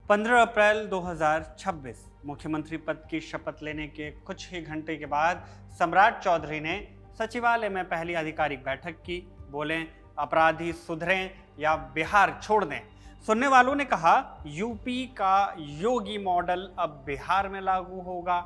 15 अप्रैल 2026 मुख्यमंत्री पद की शपथ लेने के कुछ ही घंटे के बाद सम्राट चौधरी ने सचिवालय में पहली आधिकारिक बैठक की। बोले, अपराधी सुधरें या बिहार छोड़ दें। सुनने वालों ने कहा, यूपी का योगी मॉडल अब बिहार में लागू होगा।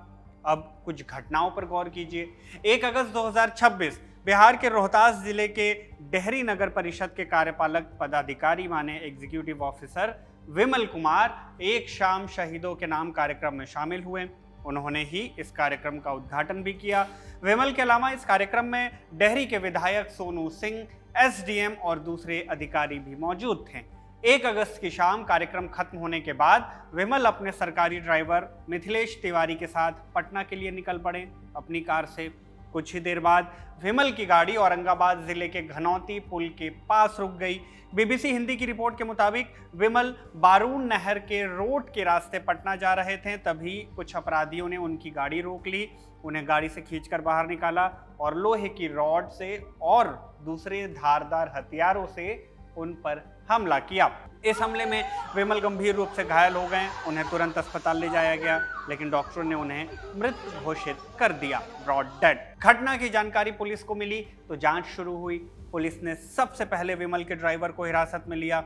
अब कुछ घटनाओं पर गौर कीजिए। 1 अगस्त 2026 बिहार के रोहतास जिले के डेहरी नगर परिषद के कार्यपालक पदाधिकारी माने एग्जीक्यूटिव ऑफिसर विमल कुमार एक शाम शहीदों के नाम कार्यक्रम में शामिल हुए। उन्होंने ही इस कार्यक्रम का उद्घाटन भी किया। विमल के अलावा इस कार्यक्रम में डेहरी के विधायक सोनू सिंह, एसडीएम और दूसरे अधिकारी भी मौजूद थे। 1 अगस्त की शाम कार्यक्रम खत्म होने के बाद विमल अपने सरकारी ड्राइवर मिथिलेश तिवारी के साथ पटना के लिए निकल पड़े अपनी कार से। कुछ ही देर बाद विमल की गाड़ी औरंगाबाद जिले के घनौती पुल के पास रुक गई। बीबीसी हिंदी की रिपोर्ट के मुताबिक विमल बारून नहर के रोड के रास्ते पटना जा रहे थे, तभी कुछ अपराधियों ने उनकी गाड़ी रोक ली, उन्हें गाड़ी से खींचकर बाहर निकाला और लोहे की रॉड से और दूसरे धारदार हथियारों से उन पर हमला किया। इस हमले में विमल गंभीर रूप से घायल हो गए। उन्हें तुरंत अस्पताल ले जाया गया, लेकिन डॉक्टरों ने उन्हें मृत घोषित कर दिया, ब्रॉड डेड। घटना की जानकारी पुलिस को मिली तो जांच शुरू हुई। पुलिस ने सबसे पहले विमल के ड्राइवर को हिरासत में लिया।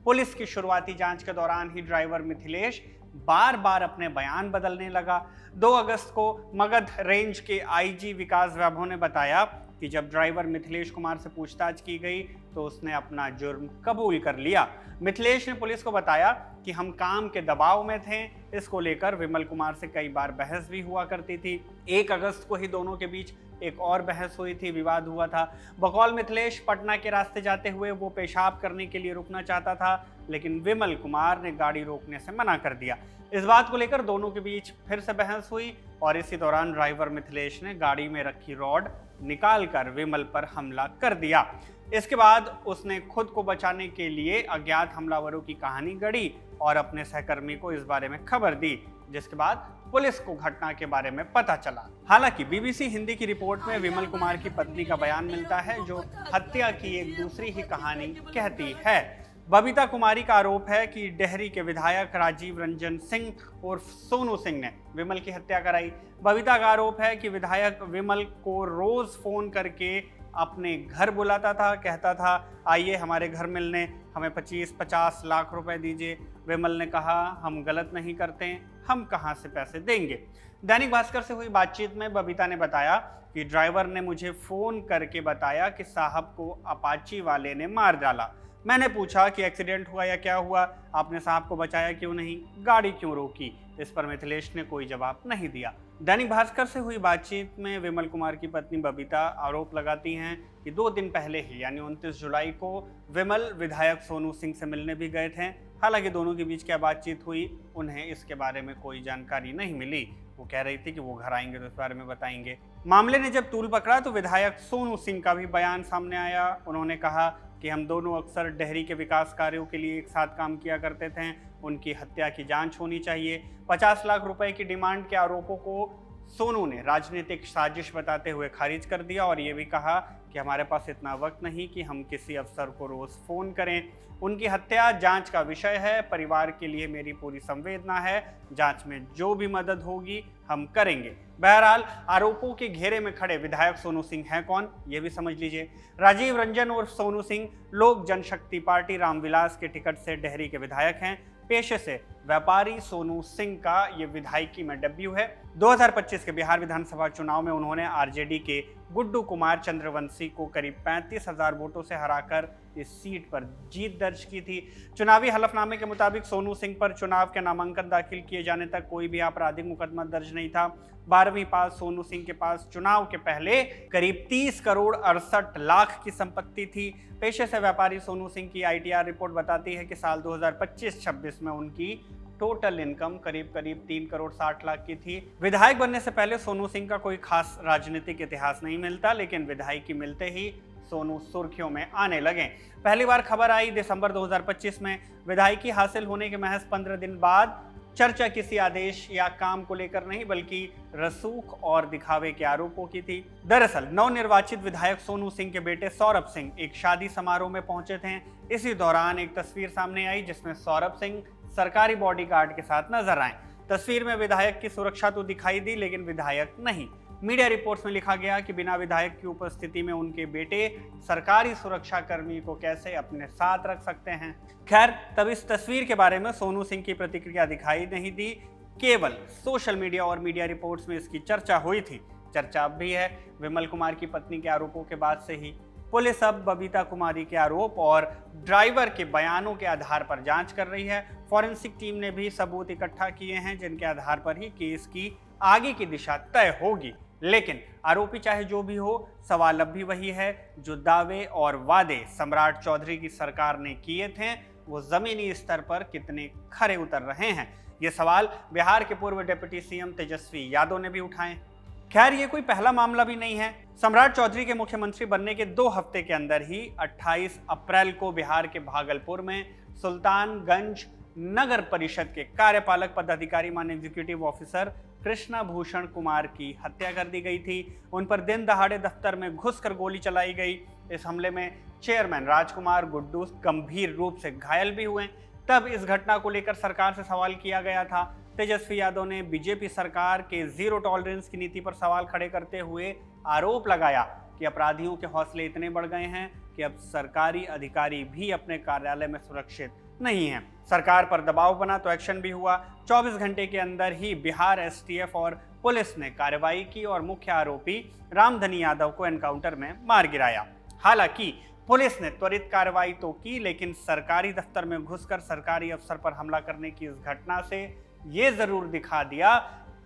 पुलिस की शुरुआती जांच के दौरान ही ड्राइवर मिथिलेश बार बार अपने बयान बदलने लगा। 2 अगस्त को मगध रेंज के आईजी विकास वैभव ने बताया कि जब ड्राइवर मिथिलेश कुमार से पूछताछ की गई तो उसने अपना जुर्म कबूल कर लिया। मिथिलेश ने पुलिस को बताया कि हम काम के दबाव में थे। इसको लेकर विमल कुमार से कई बार बहस भी हुआ करती थी। 1 अगस्त को ही दोनों के बीच एक और बहस हुई थी, विवाद हुआ था। बकौल मिथिलेश पटना के रास्ते जाते हुए वो पेशाब करने के लिए रुकना चाहता था, लेकिन विमल कुमार ने गाड़ी रोकने से मना कर दिया। इस बात को लेकर दोनों के बीच फिर से बहस हुई और इसी दौरान ड्राइवर मिथिलेश ने गाड़ी में रखी रॉड निकालकर विमल पर हमला कर दिया। इसके बाद उसने खुद को बचाने के लिए अज्ञात हमलावरों की कहानी गढ़ी और अपने सहकर्मी को इस बारे में खबर दी, जिसके बाद पुलिस को घटना के बारे में पता चला। हालांकि बीबीसी हिंदी की रिपोर्ट में विमल कुमार की पत्नी का बयान मिलता है, जो हत्या की एक दूसरी ही कहानी कहती है। बबीता कुमारी का आरोप है कि डेहरी के विधायक राजीव रंजन सिंह और सोनू सिंह ने विमल की हत्या कराई। बबीता का आरोप है कि विधायक विमल को रोज फोन करके अपने घर बुलाता था, कहता था आइए हमारे घर मिलने, हमें 25-50 लाख रुपए दीजिए। विमल ने कहा, हम गलत नहीं करते, हम कहाँ से पैसे देंगे। दैनिक भास्कर से हुई बातचीत में बबीता ने बताया कि ड्राइवर ने मुझे फोन करके बताया कि साहब को अपाची वाले ने मार डाला। मैंने पूछा कि एक्सीडेंट हुआ या क्या हुआ, आपने साहब को बचाया क्यों नहीं, गाड़ी क्यों रोकी। इस पर मिथिलेश ने कोई जवाब नहीं दिया। दैनिक भास्कर से हुई बातचीत में विमल कुमार की पत्नी बबीता आरोप लगाती हैं कि 2 दिन पहले ही यानी 29 जुलाई को विमल विधायक सोनू सिंह से मिलने भी गए थे। हालांकि दोनों के बीच क्या बातचीत हुई, उन्हें इसके बारे में कोई जानकारी नहीं मिली। वो कह रही थी कि वो घर आएंगे तो इस बारे में बताएंगे। मामले ने जब तूल पकड़ा तो विधायक सोनू सिंह का भी बयान सामने आया। उन्होंने कहा कि हम दोनों अक्सर डेहरी के विकास कार्यों के लिए एक साथ काम किया करते थे, उनकी हत्या की जांच होनी चाहिए। 50 लाख रुपए की डिमांड के आरोपों को सोनू ने राजनीतिक साजिश बताते हुए खारिज कर दिया और ये भी कहा कि हमारे पास इतना वक्त नहीं कि हम किसी अफसर को रोज फोन करें। उनकी हत्या जांच का विषय है, परिवार के लिए मेरी पूरी संवेदना है, जांच में जो भी मदद होगी हम करेंगे। बहरहाल आरोपों के घेरे में खड़े विधायक सोनू सिंह हैं कौन, ये भी समझ लीजिए। राजीव रंजन और सोनू सिंह लोक जनशक्ति पार्टी रामविलास के टिकट से डेहरी के विधायक हैं। पेशे से व्यापारी सोनू सिंह का ये विधायकी में डेब्यू है। 2025 के बिहार विधानसभा चुनाव में उन्होंने आरजेडी के गुड्डू कुमार चंद्रवंशी को करीब 35,000 वोटों से हराकर इस सीट पर जीत दर्ज की थी। चुनावी हलफनामे के मुताबिक सोनू सिंह पर चुनाव के नामांकन दाखिल किए जाने तक कोई भी आपराधिक मुकदमा दर्ज नहीं था। 12वीं पास सोनू सिंह के पास चुनाव के पहले करीब 30 करोड़ 68 लाख की संपत्ति थी। पेशे से व्यापारी सोनू सिंह की आईटीआर रिपोर्ट बताती है कि साल 2025-26 में उनकी टोटल इनकम करीब 3 करोड़ 60 लाख की थी। विधायक बनने से पहले सोनू सिंह का कोई खास राजनीतिक इतिहास नहीं मिलता, लेकिन विधायकी मिलते ही सोनू सुर्खियों में आने लगे। पहली बार खबर आई दिसंबर 2025 में। विधायकी हासिल होने के महज 15 दिन बाद चर्चा किसी आदेश या काम को लेकर नहीं, बल्कि रसूख और दिखावे के आरोपों की थी। दरअसल नवनिर्वाचित विधायक सोनू सिंह के बेटे सौरभ सिंह एक शादी समारोह में पहुंचे थे। इसी दौरान एक तस्वीर सामने आई जिसमें सौरभ सिंह सरकारी बॉडीगार्ड के साथ नजर आए। तस्वीर में विधायक की सुरक्षा तो दिखाई दी, लेकिन विधायक नहीं। मीडिया रिपोर्ट्स में लिखा गया कि बिना विधायक की उपस्थिति में उनके बेटे सरकारी सुरक्षा कर्मी को कैसे अपने साथ रख सकते हैं। खैर, तब इस तस्वीर के बारे में सोनू सिंह की प्रतिक्रिया दिखाई नहीं दी, केवल सोशल मीडिया और मीडिया रिपोर्ट्स में इसकी चर्चा हुई थी। चर्चा अब भी है। विमल कुमार की पत्नी के आरोपों के बाद से ही पुलिस अब बबीता कुमारी के आरोप और ड्राइवर के बयानों के आधार पर जांच कर रही है। फॉरेंसिक टीम ने भी सबूत इकट्ठा किए हैं, जिनके आधार पर ही केस की आगे की दिशा तय होगी। लेकिन आरोपी चाहे जो भी हो, सवाल अब भी वही है, जो दावे और वादे सम्राट चौधरी की सरकार ने किए थे वो जमीनी स्तर पर कितने खरे उतर रहे हैं। ये सवाल बिहार के पूर्व डिप्टी सीएम तेजस्वी यादव ने भी उठाए। खैर, ये कोई पहला मामला भी नहीं है। सम्राट चौधरी के मुख्यमंत्री बनने के 2 हफ्ते के अंदर ही 28 अप्रैल को बिहार के भागलपुर में सुल्तानगंज नगर परिषद के कार्यपालक पदाधिकारी मान एग्जीक्यूटिव ऑफिसर कृष्णा भूषण कुमार की हत्या कर दी गई थी। उन पर दिन दहाड़े दफ्तर में घुसकर गोली चलाई गई। इस हमले में चेयरमैन राजकुमार गुड्डू गंभीर रूप से घायल भी हुए। तब इस घटना को लेकर सरकार से सवाल किया गया था। तेजस्वी यादव ने बीजेपी सरकार के जीरो टॉलरेंस की नीति पर सवाल खड़े करते हुए आरोप लगाया कि अपराधियों के हौसले इतने बढ़ गए हैं कि अब सरकारी अधिकारी भी अपने कार्यालय में सुरक्षित नहीं हैं। सरकार पर दबाव बना तो एक्शन भी हुआ। 24 घंटे के अंदर ही बिहार एसटीएफ और पुलिस ने कार्रवाई की और मुख्य आरोपी रामधनी यादव को एनकाउंटर में मार गिराया। हालांकि पुलिस ने त्वरित कार्रवाई तो की, लेकिन सरकारी दफ्तर में घुसकर सरकारी अफसर पर हमला करने की इस घटना से ये जरूर दिखा दिया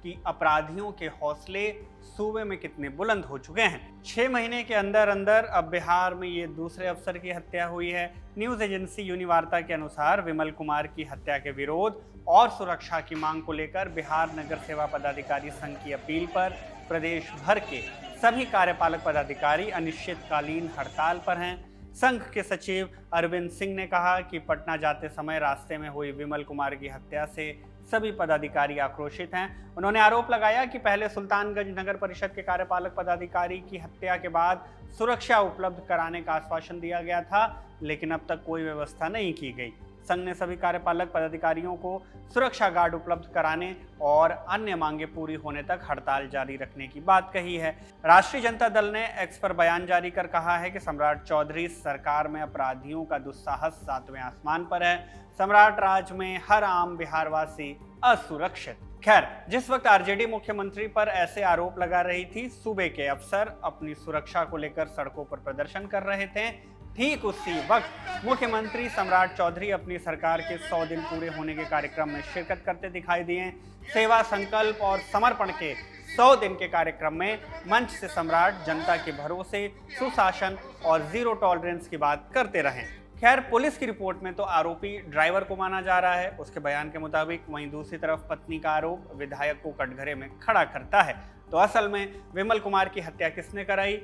कि अपराधियों के हौसले सूबे में कितने बुलंद हो चुके हैं। 6 महीने के अंदर अंदर अब बिहार में ये दूसरे अफसर की हत्या हुई है। न्यूज एजेंसी यूनिवार्ता के अनुसार विमल कुमार की हत्या के विरोध और सुरक्षा की मांग को लेकर बिहार नगर सेवा पदाधिकारी संघ की अपील पर प्रदेश भर के सभी कार्यपालक पदाधिकारी अनिश्चितकालीन हड़ताल पर हैं। संघ के सचिव अरविंद सिंह ने कहा कि पटना जाते समय रास्ते में हुई विमल कुमार की हत्या से सभी पदाधिकारी आक्रोशित हैं। उन्होंने आरोप लगाया कि पहले सुल्तानगंज नगर परिषद के कार्यपालक पदाधिकारी की हत्या के बाद सुरक्षा उपलब्ध कराने का आश्वासन दिया गया था, लेकिन अब तक कोई व्यवस्था नहीं की गई। संघ ने सभी कार्यपालक पदाधिकारियों को सुरक्षा गार्ड उपलब्ध कराने और अन्य मांगे पूरी होने तक हड़ताल जारी रखने की बात कही है। राष्ट्रीय जनता दल ने एक्स पर बयान जारी कर कहा है कि सम्राट चौधरी सरकार में अपराधियों का दुस्साहस 7वें आसमान पर है। सम्राट राज में हर आम बिहारवासी असुरक्षित। खैर, जिस वक्त आरजेडी मुख्यमंत्री पर ऐसे आरोप लगा रही थी, सूबे के अफसर अपनी सुरक्षा को लेकर सड़कों पर प्रदर्शन कर रहे थे। ठीक उसी वक्त मुख्यमंत्री सम्राट चौधरी अपनी सरकार के 100 दिन पूरे होने के कार्यक्रम में शिरकत करते दिखाई दिए। सेवा, संकल्प और समर्पण के 100 दिन के कार्यक्रम में मंच से सम्राट जनता के भरोसे, सुशासन और जीरो टॉलरेंस की बात करते रहे। खैर, पुलिस की रिपोर्ट में तो आरोपी ड्राइवर को माना जा रहा है, उसके बयान के मुताबिक। वहीं दूसरी तरफ पत्नी का आरोप विधायक को कटघरे में खड़ा करता है। तो असल में विमल कुमार की हत्या किसने कराई,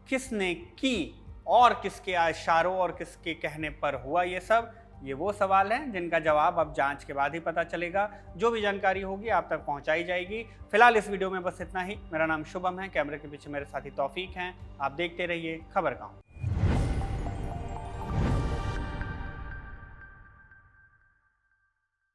किसने की और किसके इशारों और किसके कहने पर हुआ ये सब, ये वो सवाल हैं जिनका जवाब अब जांच के बाद ही पता चलेगा। जो भी जानकारी होगी आप तक पहुंचाई जाएगी। फिलहाल इस वीडियो में बस इतना ही। मेरा नाम शुभम है, कैमरे के पीछे मेरे साथी तौफीक हैं। आप देखते रहिए खबर गाँव।